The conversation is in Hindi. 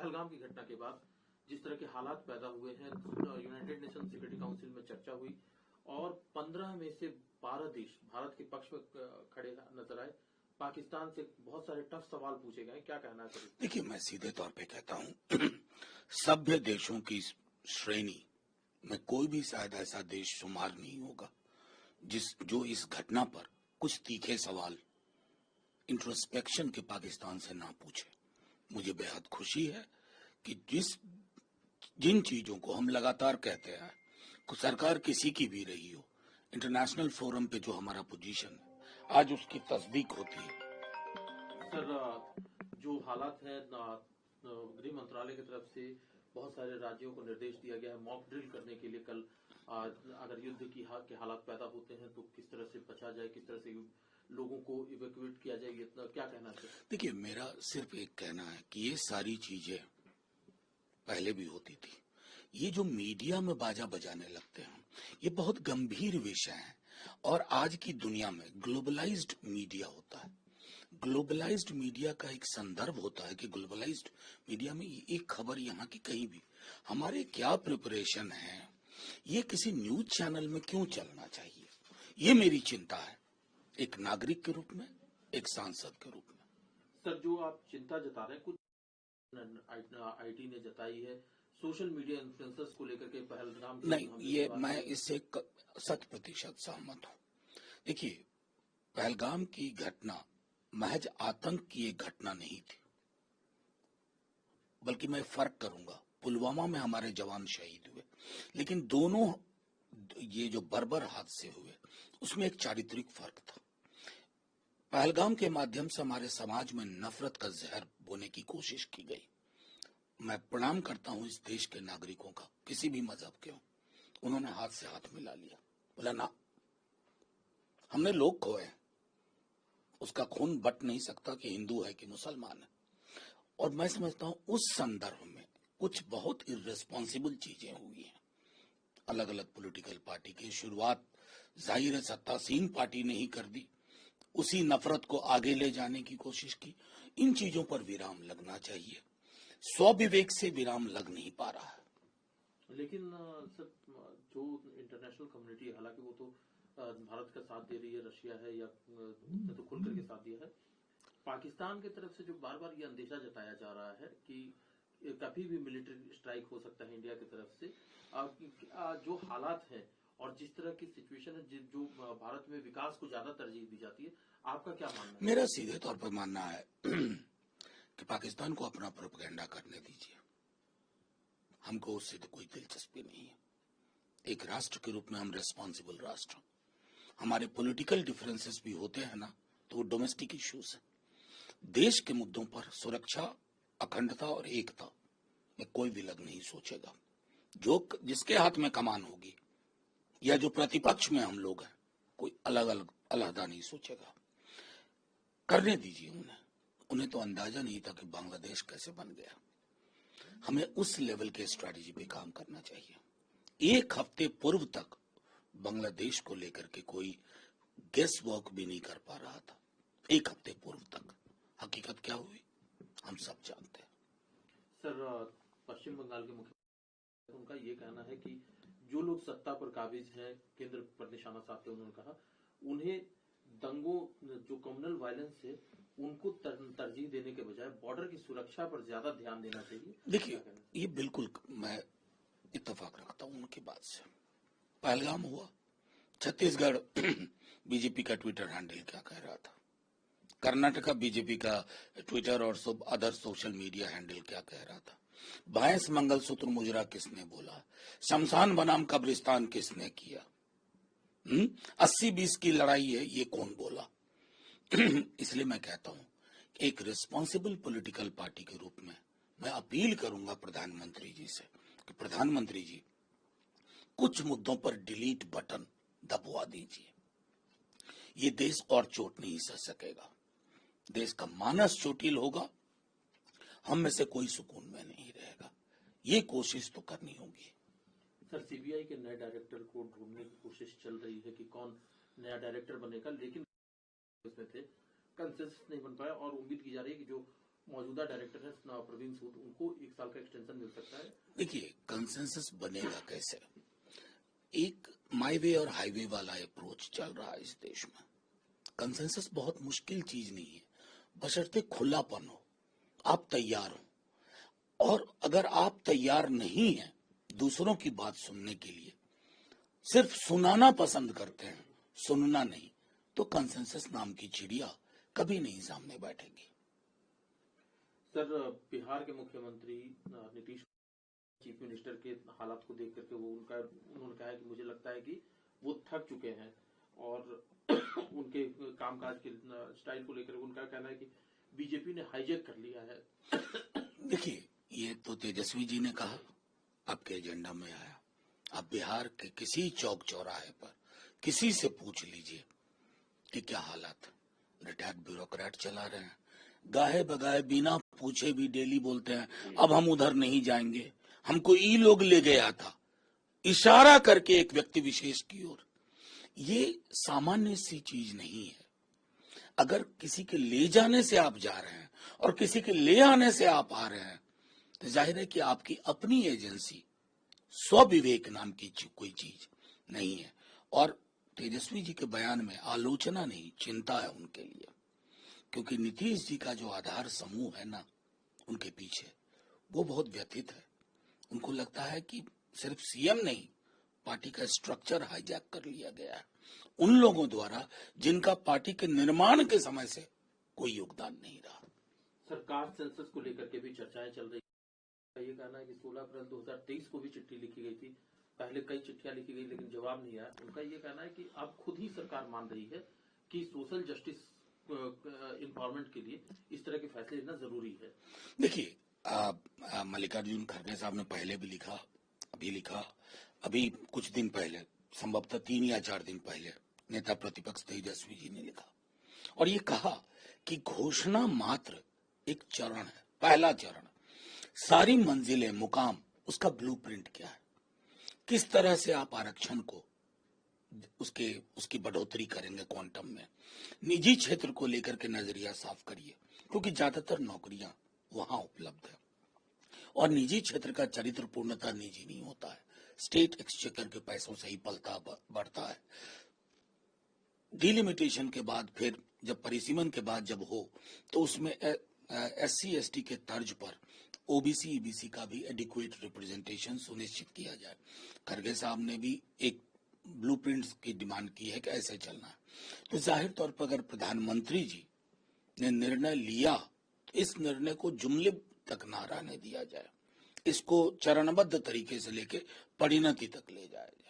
पहलगाम की घटना के बाद जिस तरह के हालात पैदा हुए हैं, यूनाइटेड नेशन सिक्योरिटी काउंसिल में चर्चा हुई और 15 में से 12 देश भारत के पक्ष में खड़े नजर आए। पाकिस्तान से बहुत सारे टफ सवाल पूछे गए, क्या कहना है? देखिए, मैं सीधे तौर पे कहता हूँ सभ्य देशों की श्रेणी में कोई भी शायद ऐसा देश शुमार नहीं होगा जो इस घटना पर कुछ तीखे सवाल इंट्रोस्पेक्शन के पाकिस्तान से ना पूछे। मुझे बेहद खुशी है कि जिन चीजों को हम लगातार कहते हैं, सरकार किसी की भी रही हो, इंटरनेशनल फोरम पे जो हमारा पोजीशन है, आज उसकी तस्दीक होती है। सर, जो हालात है, गृह मंत्रालय की तरफ से बहुत सारे राज्यों को निर्देश दिया गया है मॉक ड्रिल करने के लिए। कल अगर युद्ध के हालात पैदा होते हैं तो किस तरह से बचा जाए, किस तरह से लोगों को इवैक्यूएट किया जाए, क्या कहना है? देखिए, मेरा सिर्फ एक कहना है कि ये सारी चीजें पहले भी होती थी। ये जो मीडिया में बाजा बजाने लगते हैं, ये बहुत गंभीर विषय है और आज की दुनिया में ग्लोबलाइज्ड मीडिया होता है। ग्लोबलाइज्ड मीडिया का एक संदर्भ होता है कि ग्लोबलाइज्ड मीडिया में एक खबर यहाँ की कहीं भी, हमारे क्या प्रिपरेशन है, ये किसी न्यूज चैनल में क्यों चलना चाहिए, ये मेरी चिंता है, एक नागरिक के रूप में, एक सांसद के रूप में। सर, जो आप चिंता जता रहे हैं, कुछ आईटी ने जताई है, सोशल मीडिया इन्फ्लुएंसर्स को लेकर के पहलगाम नहीं, ये मैं इससे 100% सहमत हूँ। देखिए, पहलगाम की घटना महज आतंक की एक घटना नहीं थी, बल्कि मैं फर्क करूंगा, पुलवामा में हमारे जवान शहीद हुए, लेकिन दोनों ये जो बर्बर हादसे हुए उसमें एक चारित्रिक फर्क था। पहलगाम के माध्यम से हमारे समाज में नफरत का जहर बोने की कोशिश की गई। मैं प्रणाम करता हूं इस देश के नागरिकों का, किसी भी मजहब के हो, उन्होंने हाथ से हाथ मिला लिया, बोला ना, हमने लोग खोए, उसका खून बट नहीं सकता कि हिंदू है कि मुसलमान है। और मैं समझता हूं उस संदर्भ में कुछ बहुत इर्रेस्पॉन्सिबल चीजें हुई हैं। अलग अलग पॉलिटिकल पार्टी की शुरुआत जाहिर है सत्तासीन पार्टी ने ही कर दी, उसी नफरत को आगे ले जाने की कोशिश की। इन चीजों पर विराम लगना चाहिए, स्वविवेक से विराम लग नहीं पा रहा है। लेकिन सर, जो इंटरनेशनल कम्युनिटी, हालांकि वो तो भारत का साथ दे रही है, रशिया है या उसने तो खुल करके साथ दिया है, पाकिस्तान की तरफ से जो बार बार ये अंदेशा जताया जा रहा है कि कभी भी मिलिट्री स्ट्राइक हो सकता है इंडिया की तरफ से, जो हालात है और जिस तरह की सिचुएशन है, जो भारत में विकास को ज्यादा तरजीह दी जाती है, आपका क्या मानना है? मेरा सीधे तौर पर मानना है कि पाकिस्तान को अपना प्रोपेगेंडा करने दीजिए, हमको उससे तो कोई दिलचस्पी नहीं है। एक राष्ट्र के रूप में हम रेस्पॉन्सिबल राष्ट्र, हमारे पॉलिटिकल डिफरेंसेस भी होते हैं ना, तो वो डोमेस्टिक इश्यूज है। देश के मुद्दों पर सुरक्षा, अखंडता और एकता में कोई विलग नहीं सोचेगा। जो जिसके हाथ में कमान होगी या जो प्रतिपक्ष में हम लोग हैं, कोई अलग अलग अलहदा नहीं सोचेगा। करने दीजिए उन्हें तो अंदाजा नहीं था कि बांग्लादेश कैसे बन गया। हमें उस लेवल के स्ट्रेटेजी पे काम करना चाहिए। एक हफ्ते पूर्व तक बांग्लादेश को लेकर के कोई गेस वर्क भी नहीं कर पा रहा था, एक हफ्ते पूर्व तक। हकीकत क्या हुई हम सब जानते हैं। सर, पश्चिम बंगाल के मुख्यमंत्री, उनका ये कहना है कि जो लोग सत्ता पर काबिज हैं, केंद्र पर निशाना साधते, उन्होंने कहा उन्हें दंगों, जो कम्युनल वायलेंस है, उनको तरजीह देने के बजाय बॉर्डर की सुरक्षा पर ज्यादा ध्यान देना चाहिए। देखिए, ये बिल्कुल मैं इत्तेफाक रखता हूं उनकी बात से। पहलगाम हुआ, छत्तीसगढ़ बीजेपी का ट्विटर हैंडल क्या कह रहा था, कर्नाटका बीजेपी का ट्विटर और अदर सोशल मीडिया हैंडल क्या कह रहा था, भैंस मंगलसूत्र मुजरा किसने बोला, शमशान बनाम कब्रिस्तान किसने किया, 80-20 की लड़ाई है, ये कौन बोला। इसलिए मैं कहता हूं कि एक रिस्पॉन्सिबल पॉलिटिकल पार्टी के रूप में मैं अपील करूंगा प्रधानमंत्री जी से कि प्रधानमंत्री जी कुछ मुद्दों पर डिलीट बटन दबवा दीजिए। ये देश और चोट नहीं सह सकेगा, देश का मानस चोटिल होगा, हम में से कोई सुकून में नहीं रहेगा। ये कोशिश तो करनी होगी। सर, सीबीआई के नए डायरेक्टर को ढूंढने की कोशिश चल रही है कि कौन नया डायरेक्टर बनेगा, लेकिन इसमें थे कंसेंसस नहीं बन पाया और उम्मीद की जा रही है कि जो मौजूदा डायरेक्टर है प्रवीण सूद, उनको 1 साल का एक्सटेंशन मिल सकता है? देखिए, कंसेंसस बनेगा कैसे? एक माई वे और हाईवे वाला अप्रोच चल रहा है इस देश में। कंसेंसस बहुत मुश्किल चीज नहीं है, बशर्ते खुलापन हो, आप तैयार हो। और अगर आप तैयार नहीं हैं दूसरों की बात सुनने के लिए, सिर्फ सुनाना पसंद करते हैं, सुनना नहीं, तो कंसेंसस नाम की चिड़िया कभी नहीं सामने बैठेगी। सर, बिहार के मुख्यमंत्री नीतीश चीफ मिनिस्टर के हालात को देख करके उन्होंने कहा है कि मुझे लगता है कि वो थक चुके हैं और उनके कामकाज के स्टाइल को लेकर उनका कहना है कि बीजेपी ने हाईजैक कर लिया है। देखिए, ये तो तेजस्वी जी ने कहा, आपके एजेंडा में आया। आप बिहार के किसी चौक चौराहे पर किसी से पूछ लीजिए कि क्या हालात। रिटायर्ड ब्यूरोक्रेट चला रहे हैं, गाहे बगाहे बिना पूछे भी डेली बोलते हैं अब हम उधर नहीं जाएंगे, हमको ई लोग ले गया था, इशारा करके एक व्यक्ति विशेष की ओर। ये सामान्य सी चीज नहीं है। अगर किसी के ले जाने से आप जा रहे हैं और किसी के ले आने से आप आ रहे हैं, तो जाहिर है कि आपकी अपनी एजेंसी, स्वविवेक नाम की कोई चीज नहीं है। और तेजस्वी जी के बयान में आलोचना नहीं, चिंता है उनके लिए, क्योंकि नीतीश जी का जो आधार समूह है ना उनके पीछे, वो बहुत व्यथित है। उनको लगता है कि सिर्फ सीएम नहीं, पार्टी का स्ट्रक्चर हाईजैक कर लिया गया है उन लोगों द्वारा जिनका पार्टी के निर्माण के समय से कोई योगदान नहीं रहा। सरकार सेंसस को लेकर के भी चर्चाएं चल रही है। ये कहना है कि 16 अप्रैल 2023 को भी चिट्ठी लिखी गई थी, पहले कई चिट्ठियां लिखी गई लेकिन जवाब नहीं आया। उनका ये कहना है कि अब खुद ही सरकार मान रही है कि सोशल जस्टिस एम्पावरमेंट के लिए इस तरह के फैसले लेना जरूरी है। देखिए, मल्लिकार्जुन खड़गे साहब ने पहले भी लिखा, अभी लिखा, अभी कुछ दिन पहले, संभवतः 3 या 4 दिन पहले नेता प्रतिपक्ष तेजस्वी जी ने लिखा और ये कहा कि घोषणा मात्र एक चरण है, पहला चरण। सारी मंजिलें, मुकाम, उसका ब्लूप्रिंट क्या है, किस तरह से आप आरक्षण को उसकी बढ़ोतरी करेंगे क्वांटम में। निजी क्षेत्र को लेकर के नजरिया साफ करिए, क्योंकि ज्यादातर नौकरियां वहां उपलब्ध है और निजी क्षेत्र का चरित्र पूर्णतः निजी नहीं होता है, स्टेट एक्सचेकर के पैसों से ही पलता बढ़ता है। डिलिमिटेशन के बाद, फिर जब परिसीमन के बाद जब हो, तो उसमें SC ST के तर्ज पर OBC EBC का भी एडिक्वेट रिप्रेजेंटेशन सुनिश्चित किया जाए। खड़गे साहब ने भी एक ब्लूप्रिंट्स की डिमांड की है कि ऐसे चलना है। तो जाहिर तौर पर अगर प्रधानमंत्री जी ने निर्णय लिया तो इस निर्णय को जुमले तक ना रहने दिया जाए, इसको चरणबद्ध तरीके से लेके परिणति तक ले जाया जाए।